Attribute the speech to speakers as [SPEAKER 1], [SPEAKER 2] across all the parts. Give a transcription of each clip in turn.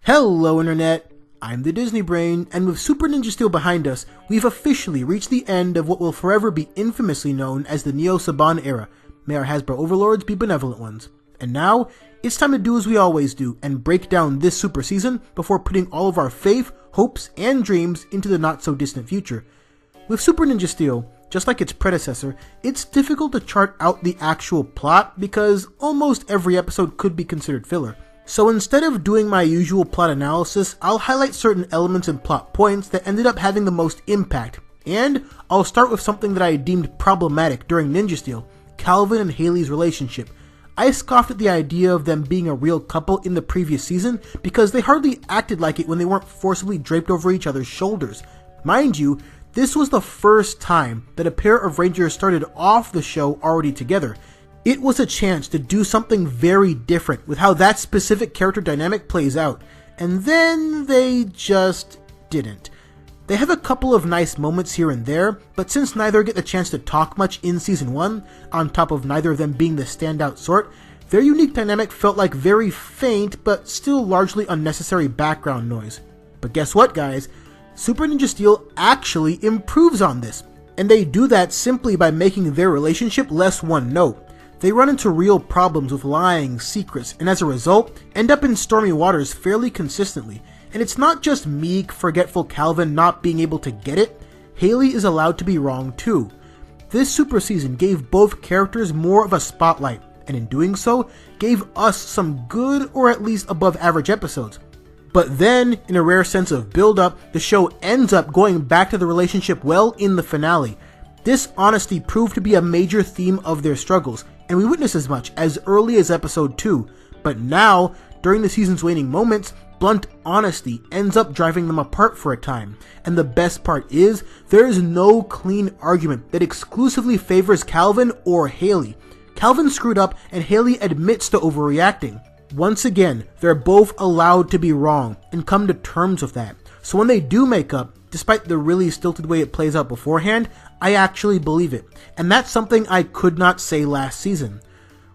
[SPEAKER 1] Hello Internet, I'm the Disney Brain, and with Super Ninja Steel behind us, we've officially reached the end of what will forever be infamously known as the Neo Saban era. May our Hasbro overlords be benevolent ones. And now, it's time to do as we always do, and break down this super season before putting all of our faith, hopes, and dreams into the not-so-distant future. With Super Ninja Steel, just like its predecessor, it's difficult to chart out the actual plot because almost every episode could be considered filler. So instead of doing my usual plot analysis, I'll highlight certain elements and plot points that ended up having the most impact. And I'll start with something that I deemed problematic during Ninja Steel, Calvin and Haley's relationship. I scoffed at the idea of them being a real couple in the previous season because they hardly acted like it when they weren't forcibly draped over each other's shoulders. Mind you, this was the first time that a pair of Rangers started off the show already together. It was a chance to do something very different with how that specific character dynamic plays out, and then they just didn't. They have a couple of nice moments here and there, but since neither get the chance to talk much in Season 1, on top of neither of them being the standout sort, their unique dynamic felt like very faint but still largely unnecessary background noise. But guess what, guys? Super Ninja Steel actually improves on this, and they do that simply by making their relationship less one note. They run into real problems with lying, secrets, and as a result, end up in stormy waters fairly consistently. And it's not just meek, forgetful Calvin not being able to get it, Haley is allowed to be wrong too. This super season gave both characters more of a spotlight, and in doing so, gave us some good or at least above average episodes. But then, in a rare sense of build-up, the show ends up going back to the relationship well in the finale. This honesty proved to be a major theme of their struggles, and we witness as much as early as episode 2, but now, during the season's waning moments, blunt honesty ends up driving them apart for a time. And the best part is, there is no clean argument that exclusively favors Calvin or Haley. Calvin screwed up and Haley admits to overreacting. Once again, they're both allowed to be wrong and come to terms with that. So when they do make up, despite the really stilted way it plays out beforehand, I actually believe it, and that's something I could not say last season.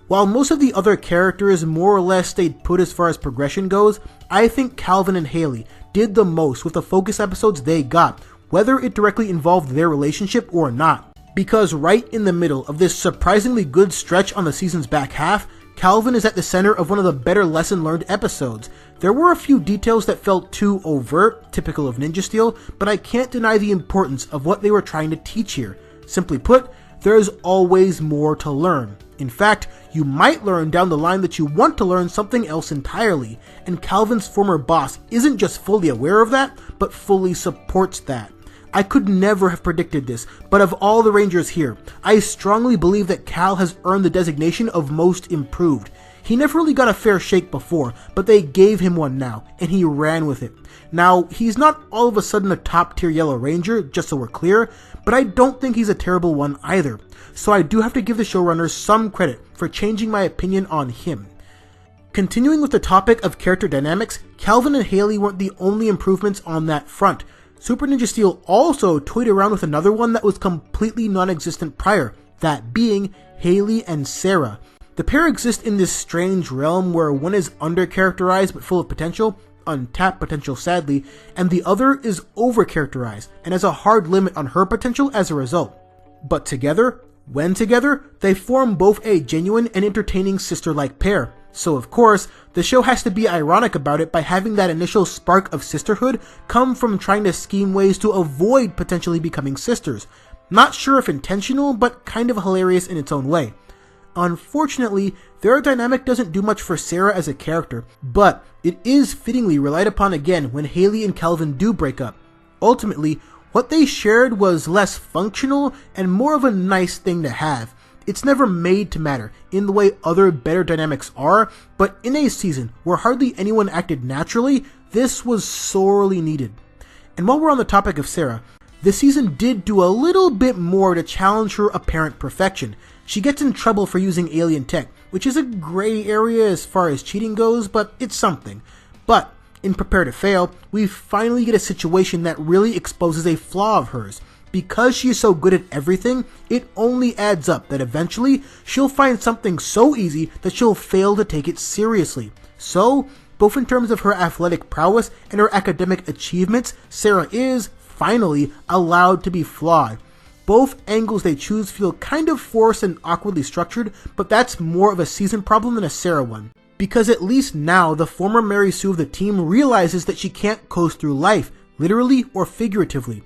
[SPEAKER 1] While most of the other characters more or less stayed put as far as progression goes, I think Calvin and Haley did the most with the focus episodes they got, whether it directly involved their relationship or not. Because right in the middle of this surprisingly good stretch on the season's back half, Calvin is at the center of one of the better lesson-learned episodes. There were a few details that felt too overt, typical of Ninja Steel, but I can't deny the importance of what they were trying to teach here. Simply put, there's always more to learn. In fact, you might learn down the line that you want to learn something else entirely, and Calvin's former boss isn't just fully aware of that, but fully supports that. I could never have predicted this, but of all the Rangers here, I strongly believe that Cal has earned the designation of most improved. He never really got a fair shake before, but they gave him one now, and he ran with it. Now, he's not all of a sudden a top-tier Yellow Ranger, just so we're clear, but I don't think he's a terrible one either. So I do have to give the showrunners some credit for changing my opinion on him. Continuing with the topic of character dynamics, Calvin and Haley weren't the only improvements on that front. Super Ninja Steel also toyed around with another one that was completely non-existent prior, that being Haley and Sarah. The pair exist in this strange realm where one is under-characterized but full of potential, untapped potential sadly, and the other is over-characterized and has a hard limit on her potential as a result. But together, when together, they form both a genuine and entertaining sister-like pair. So of course, the show has to be ironic about it by having that initial spark of sisterhood come from trying to scheme ways to avoid potentially becoming sisters. Not sure if intentional, but kind of hilarious in its own way. Unfortunately, their dynamic doesn't do much for Sarah as a character, but it is fittingly relied upon again when Haley and Calvin do break up. Ultimately, what they shared was less functional and more of a nice thing to have. It's never made to matter in the way other better dynamics are, but in a season where hardly anyone acted naturally, this was sorely needed. And while we're on the topic of Sarah, the season did do a little bit more to challenge her apparent perfection. She gets in trouble for using alien tech, which is a gray area as far as cheating goes, but it's something. But in Prepare to Fail, we finally get a situation that really exposes a flaw of hers. Because she is so good at everything, it only adds up that eventually she'll find something so easy that she'll fail to take it seriously. So, both in terms of her athletic prowess and her academic achievements, Sarah is, finally, allowed to be flawed. Both angles they choose feel kind of forced and awkwardly structured, but that's more of a season problem than a Sarah one. Because at least now, the former Mary Sue of the team realizes that she can't coast through life, literally or figuratively.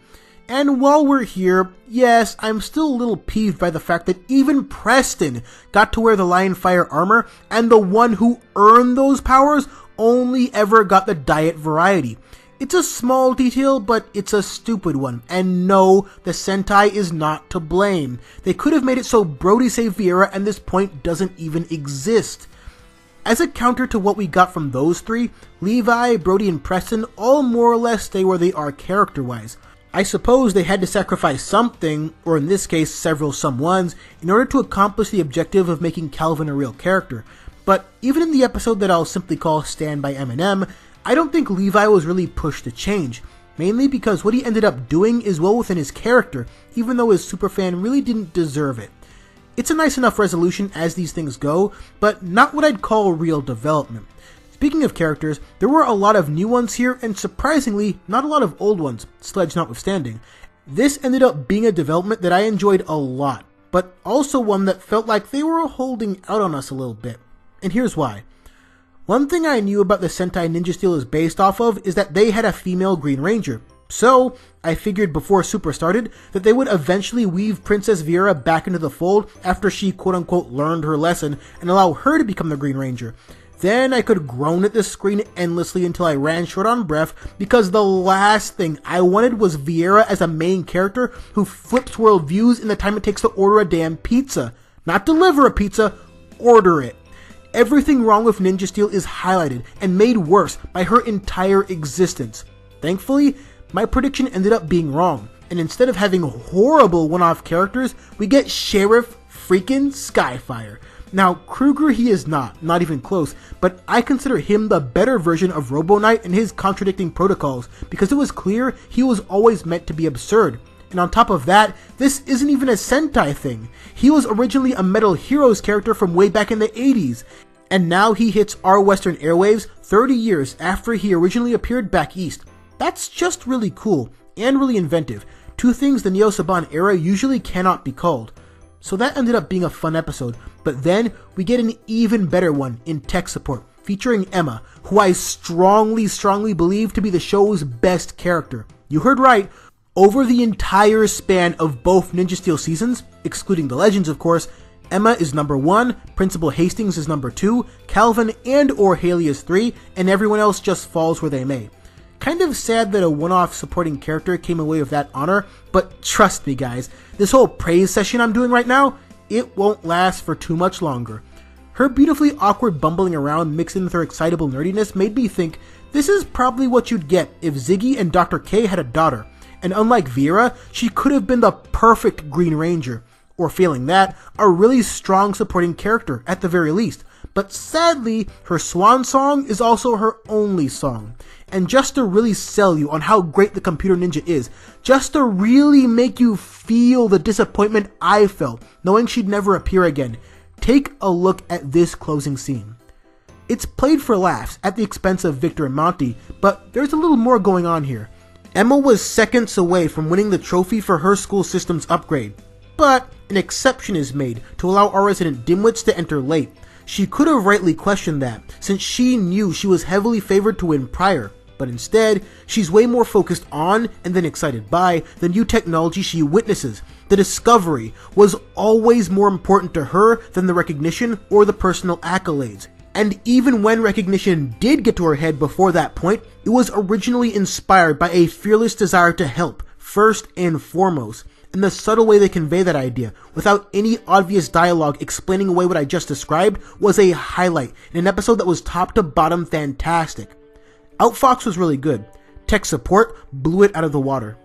[SPEAKER 1] And while we're here, yes, I'm still a little peeved by the fact that even Preston got to wear the Lion Fire armor, and the one who earned those powers only ever got the diet variety. It's a small detail, but it's a stupid one. And no, the Sentai is not to blame. They could have made it so Brody saved Viera and this point doesn't even exist. As a counter to what we got from those three, Levi, Brody, and Preston all more or less stay where they are character-wise. I suppose they had to sacrifice something, or in this case several someones, in order to accomplish the objective of making Calvin a real character. But even in the episode that I'll simply call Stand by Eminem, I don't think Levi was really pushed to change, mainly because what he ended up doing is well within his character, even though his superfan really didn't deserve it. It's a nice enough resolution as these things go, but not what I'd call real development. Speaking of characters, there were a lot of new ones here, and surprisingly, not a lot of old ones, Sledge notwithstanding. This ended up being a development that I enjoyed a lot, but also one that felt like they were holding out on us a little bit. And here's why. One thing I knew about the Sentai Ninja Steel is based off of is that they had a female Green Ranger. So, I figured before Super started that they would eventually weave Princess Viera back into the fold after she quote-unquote learned her lesson and allow her to become the Green Ranger. Then I could groan at the screen endlessly until I ran short on breath, because the last thing I wanted was Viera as a main character who flips worldviews in the time it takes to order a damn pizza. Not deliver a pizza, order it. Everything wrong with Ninja Steel is highlighted and made worse by her entire existence. Thankfully, my prediction ended up being wrong, and instead of having horrible one-off characters, we get Sheriff freaking Skyfire. Now, Kruger he is not even close, but I consider him the better version of Robo Knight and his contradicting protocols, because it was clear he was always meant to be absurd. And on top of that, this isn't even a Sentai thing. He was originally a Metal Heroes character from way back in the 80s, and now he hits our Western airwaves 30 years after he originally appeared back east. That's just really cool, and really inventive, two things the Neo Saban era usually cannot be called. So that ended up being a fun episode, but then we get an even better one in tech support, featuring Emma, who I strongly believe to be the show's best character. You heard right, over the entire span of both Ninja Steel seasons, excluding the Legends of course, Emma is number 1, Principal Hastings is number 2, Calvin and or Haley is 3, and everyone else just falls where they may. Kind of sad that a one-off supporting character came away with that honor, but trust me guys, this whole praise session I'm doing right now, it won't last for too much longer. Her beautifully awkward bumbling around mixed in with her excitable nerdiness made me think this is probably what you'd get if Ziggy and Dr. K had a daughter, and unlike Viera, she could have been the perfect Green Ranger, or failing that, a really strong supporting character at the very least. But sadly, her swan song is also her only song. And just to really sell you on how great the Computer Ninja is, just to really make you feel the disappointment I felt knowing she'd never appear again, take a look at this closing scene. It's played for laughs at the expense of Victor and Monty, but there's a little more going on here. Emma was seconds away from winning the trophy for her school system's upgrade, but an exception is made to allow our resident dimwits to enter late. She could have rightly questioned that, since she knew she was heavily favored to win prior, but instead, she's way more focused on, and then excited by, the new technology she witnesses. The discovery was always more important to her than the recognition or the personal accolades. And even when recognition did get to her head before that point, it was originally inspired by a fearless desire to help, first and foremost. And the subtle way they convey that idea, without any obvious dialogue explaining away what I just described, was a highlight in an episode that was top to bottom fantastic. Outfox was really good. Tech support blew it out of the water.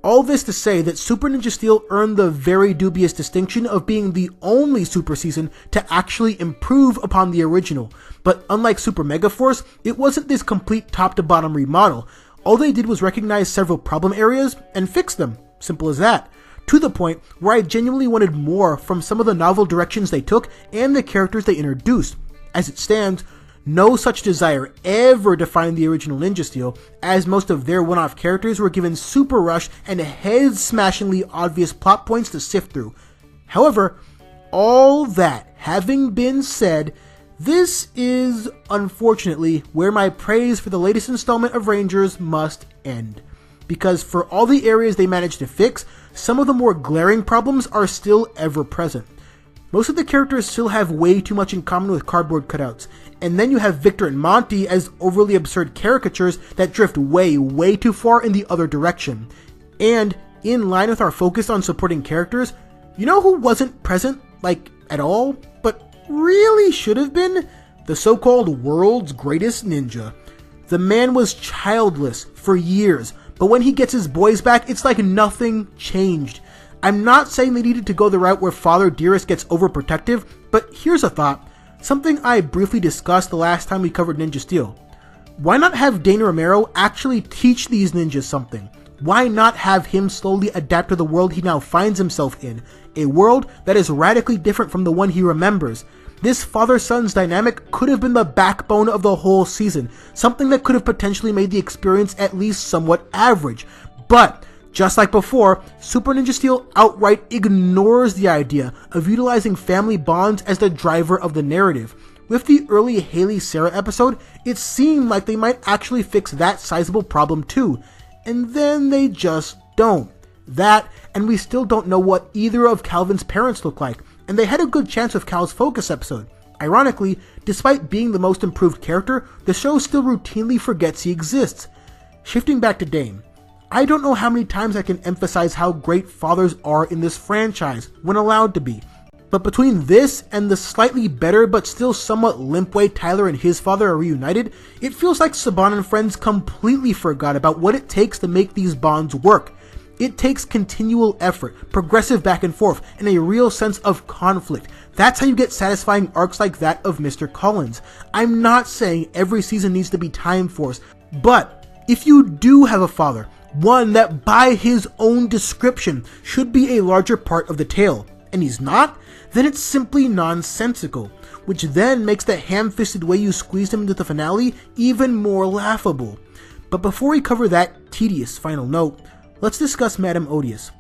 [SPEAKER 1] All this to say that Super Ninja Steel earned the very dubious distinction of being the only Super season to actually improve upon the original. But unlike Super Mega Force, it wasn't this complete top to bottom remodel. All they did was recognize several problem areas and fix them. Simple as that. To the point where I genuinely wanted more from some of the novel directions they took and the characters they introduced. As it stands, No such desire ever defined the original Ninja Steel, as most of their one-off characters were given super rush and head-smashingly obvious plot points to sift through. However, all that having been said, this is, unfortunately, where my praise for the latest installment of Rangers must end. Because for all the areas they managed to fix, some of the more glaring problems are still ever present. Most of the characters still have way too much in common with cardboard cutouts, and then you have Victor and Monty as overly absurd caricatures that drift way too far in the other direction. And, in line with our focus on supporting characters, you know who wasn't present, like, at all, but really should have been? The so-called world's greatest ninja. The man was childless for years, but when he gets his boys back, it's like nothing changed. I'm not saying they needed to go the route where Father Dearest gets overprotective, but here's a thought. Something I briefly discussed the last time we covered Ninja Steel. Why not have Dana Romero actually teach these ninjas something? Why not have him slowly adapt to the world he now finds himself in? A world that is radically different from the one he remembers. This father-son's dynamic could have been the backbone of the whole season, something that could have potentially made the experience at least somewhat average. But, just like before, Super Ninja Steel outright ignores the idea of utilizing family bonds as the driver of the narrative. With the early Haley-Sarah episode, it seemed like they might actually fix that sizable problem too. And then they just don't. That, and we still don't know what either of Calvin's parents look like, and they had a good chance with Cal's Focus episode. Ironically, despite being the most improved character, the show still routinely forgets he exists. Shifting back to Dane. I don't know how many times I can emphasize how great fathers are in this franchise, when allowed to be. But between this and the slightly better but still somewhat limp way Tyler and his father are reunited, it feels like Saban and friends completely forgot about what it takes to make these bonds work. It takes continual effort, progressive back and forth, and a real sense of conflict. That's how you get satisfying arcs like that of Mr. Collins. I'm not saying every season needs to be Time Force, but if you do have a father, one that by his own description should be a larger part of the tale, and he's not, then it's simply nonsensical, which then makes the ham-fisted way you squeezed him into the finale even more laughable. But before we cover that tedious final note, let's discuss Madame Odious.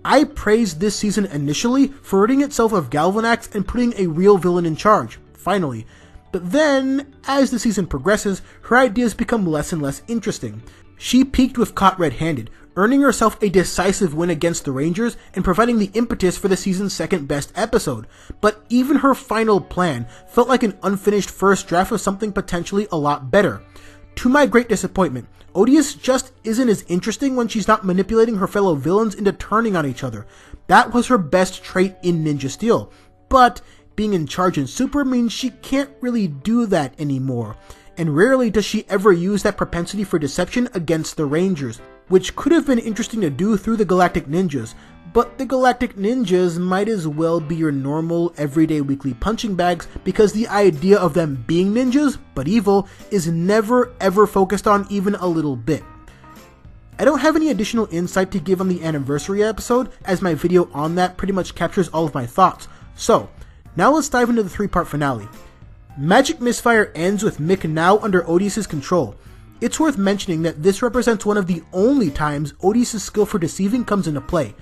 [SPEAKER 1] I praised this season initially for ridding itself of Galvanax and putting a real villain in charge, finally. But then, as the season progresses, her ideas become less and less interesting. She peaked with Caught Red-Handed, earning herself a decisive win against the Rangers and providing the impetus for the season's second best episode. But even her final plan felt like an unfinished first draft of something potentially a lot better. To my great disappointment, Odious just isn't as interesting when she's not manipulating her fellow villains into turning on each other. That was her best trait in Ninja Steel. But being in charge in Super means she can't really do that anymore. And rarely does she ever use that propensity for deception against the Rangers, which could have been interesting to do through the Galactic Ninjas, but the Galactic Ninjas might as well be your normal, everyday weekly punching bags because the idea of them being ninjas, but evil, is never ever focused on even a little bit. I don't have any additional insight to give on the anniversary episode, as my video on that pretty much captures all of my thoughts, so now let's dive into the three-part finale. Magic Misfire ends with Mick now under Odious's control. It's worth mentioning that this represents one of the only times Odious's skill for deceiving comes into play.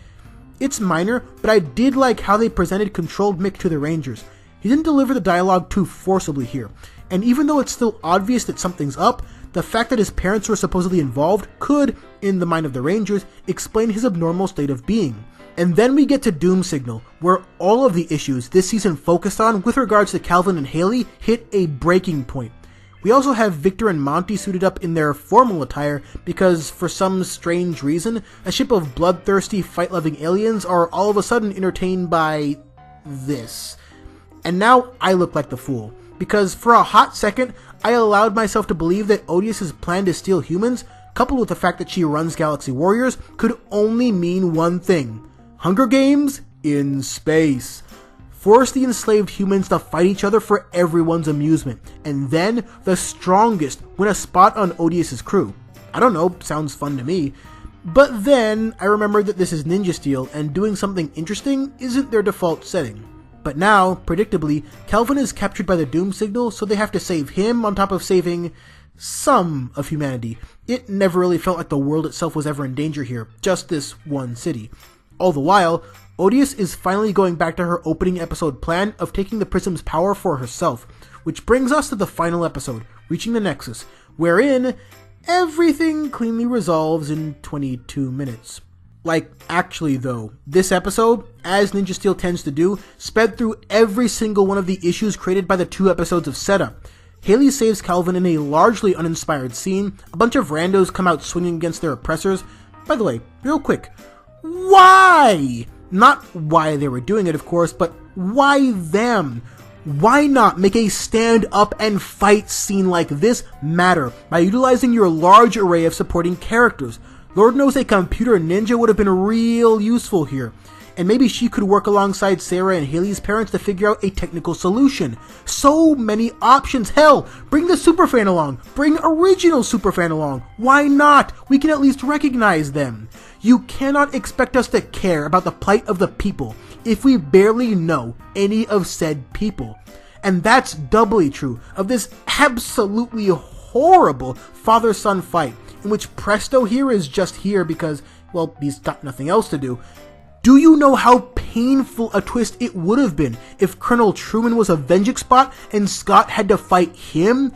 [SPEAKER 1] It's minor, but I did like how they presented controlled Mick to the Rangers. He didn't deliver the dialogue too forcibly here, and even though it's still obvious that something's up, the fact that his parents were supposedly involved could, in the mind of the Rangers, explain his abnormal state of being. And then we get to Doom Signal, where all of the issues this season focused on with regards to Calvin and Haley hit a breaking point. We also have Victor and Monty suited up in their formal attire because, for some strange reason, a ship of bloodthirsty, fight-loving aliens are all of a sudden entertained by this. And now I look like the fool, because for a hot second, I allowed myself to believe that Odious's plan to steal humans, coupled with the fact that she runs Galaxy Warriors, could only mean one thing: Hunger Games in space. Force the enslaved humans to fight each other for everyone's amusement, and then the strongest win a spot on Odious's crew. I don't know, sounds fun to me. But then I remembered that this is Ninja Steel, and doing something interesting isn't their default setting. But now, predictably, Kelvin is captured by the Doom Signal, so they have to save him on top of saving some of humanity. It never really felt like the world itself was ever in danger here, just this one city. All the while, Odious is finally going back to her opening episode plan of taking the Prism's power for herself, which brings us to the final episode, Reaching the Nexus, wherein everything cleanly resolves in 22 minutes. Like, actually though, this episode, as Ninja Steel tends to do, sped through every single one of the issues created by the 2 episodes of setup. Haley saves Calvin in a largely uninspired scene, a bunch of randos come out swinging against their oppressors. By the way, real quick, why? Not why they were doing it, of course, but why them? Why not make a stand up and fight scene like this matter by utilizing your large array of supporting characters? Lord knows a computer ninja would have been real useful here. And maybe she could work alongside Sarah and Haley's parents to figure out a technical solution. So many options. Hell, bring the Superfan along. Bring original Superfan along. Why not? We can at least recognize them. You cannot expect us to care about the plight of the people if we barely know any of said people. And that's doubly true of this absolutely horrible father-son fight, in which Presto here is just here because, well, he's got nothing else to do. Do you know how painful a twist it would have been if Colonel Truman was a Vengeance spot and Scott had to fight him?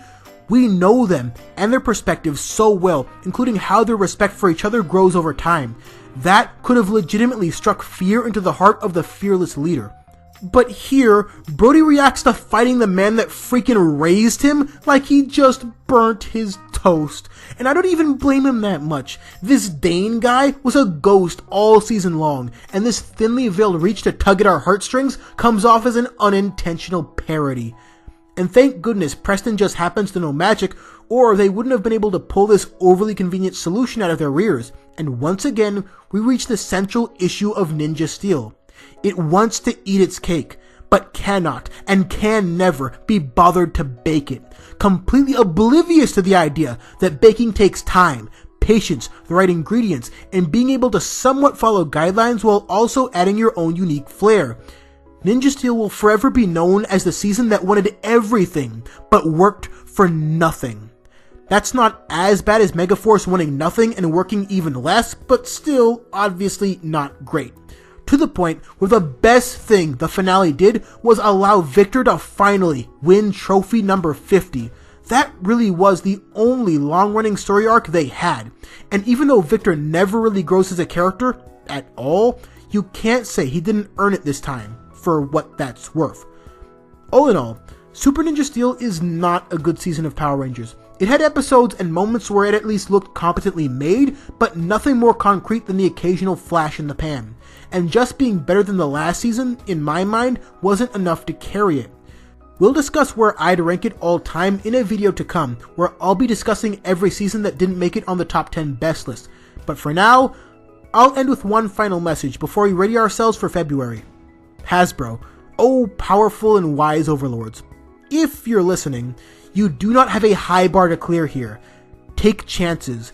[SPEAKER 1] We know them and their perspectives so well, including how their respect for each other grows over time. That could have legitimately struck fear into the heart of the fearless leader. But here, Brody reacts to fighting the man that freaking raised him like he just burnt his toast. And I don't even blame him that much. This Dane guy was a ghost all season long, and this thinly veiled reach to tug at our heartstrings comes off as an unintentional parody. And thank goodness Preston just happens to know magic, or they wouldn't have been able to pull this overly convenient solution out of their rears. And once again, we reach the central issue of Ninja Steel. It wants to eat its cake, but cannot and can never be bothered to bake it. Completely oblivious to the idea that baking takes time, patience, the right ingredients, and being able to somewhat follow guidelines while also adding your own unique flair. Ninja Steel will forever be known as the season that wanted everything, but worked for nothing. That's not as bad as Megaforce wanting nothing and working even less, but still obviously not great. To the point where the best thing the finale did was allow Victor to finally win trophy number 50. That really was the only long-running story arc they had. And even though Victor never really grows as a character at all, you can't say he didn't earn it this time, for what that's worth. All in all, Super Ninja Steel is not a good season of Power Rangers. It had episodes and moments where it at least looked competently made, but nothing more concrete than the occasional flash in the pan. And just being better than the last season, in my mind, wasn't enough to carry it. We'll discuss where I'd rank it all time in a video to come, where I'll be discussing every season that didn't make it on the top 10 best list. But for now, I'll end with one final message before we ready ourselves for February. Hasbro, oh powerful and wise overlords. If you're listening, you do not have a high bar to clear here. Take chances.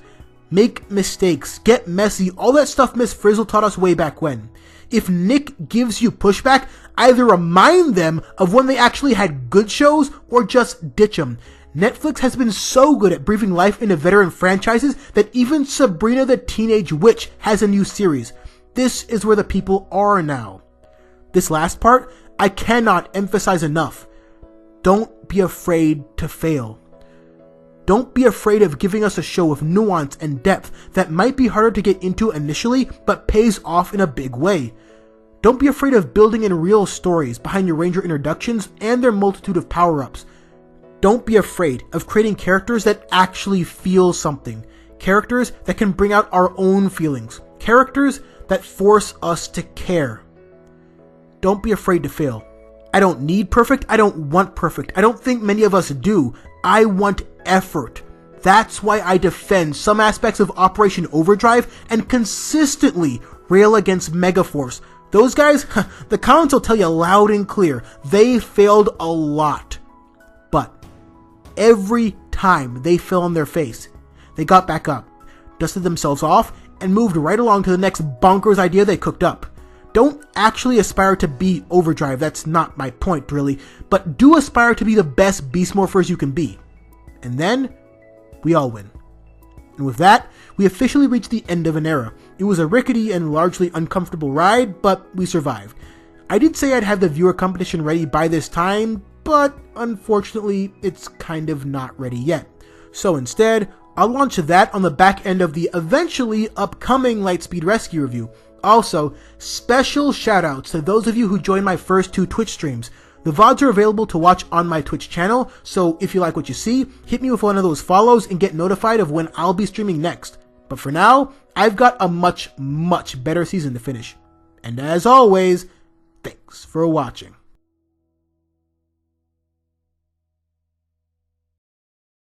[SPEAKER 1] Make mistakes. Get messy. All that stuff Miss Frizzle taught us way back when. If Nick gives you pushback, either remind them of when they actually had good shows or just ditch them. Netflix has been so good at breathing life into veteran franchises that even Sabrina the Teenage Witch has a new series. This is where the people are now. This last part, I cannot emphasize enough. Don't be afraid to fail. Don't be afraid of giving us a show with nuance and depth that might be harder to get into initially, but pays off in a big way. Don't be afraid of building in real stories behind your Ranger introductions and their multitude of power-ups. Don't be afraid of creating characters that actually feel something. Characters that can bring out our own feelings. Characters that force us to care. Don't be afraid to fail. I don't need perfect. I don't want perfect. I don't think many of us do. I want effort. That's why I defend some aspects of Operation Overdrive and consistently rail against Megaforce. Those guys, the comments will tell you loud and clear, they failed a lot. But every time they fell on their face, they got back up, dusted themselves off, and moved right along to the next bonkers idea they cooked up. Don't actually aspire to be Overdrive, that's not my point really, but do aspire to be the best Beast Morphers you can be. And then, we all win. And with that, we officially reached the end of an era. It was a rickety and largely uncomfortable ride, but we survived. I did say I'd have the viewer competition ready by this time, but unfortunately, it's kind of not ready yet. So instead, I'll launch that on the back end of the eventually upcoming Lightspeed Rescue review. Also, special shoutouts to those of you who joined my first 2 Twitch streams. The VODs are available to watch on my Twitch channel, so if you like what you see, hit me with one of those follows and get notified of when I'll be streaming next. But for now, I've got a much better season to finish. And as always, thanks for watching.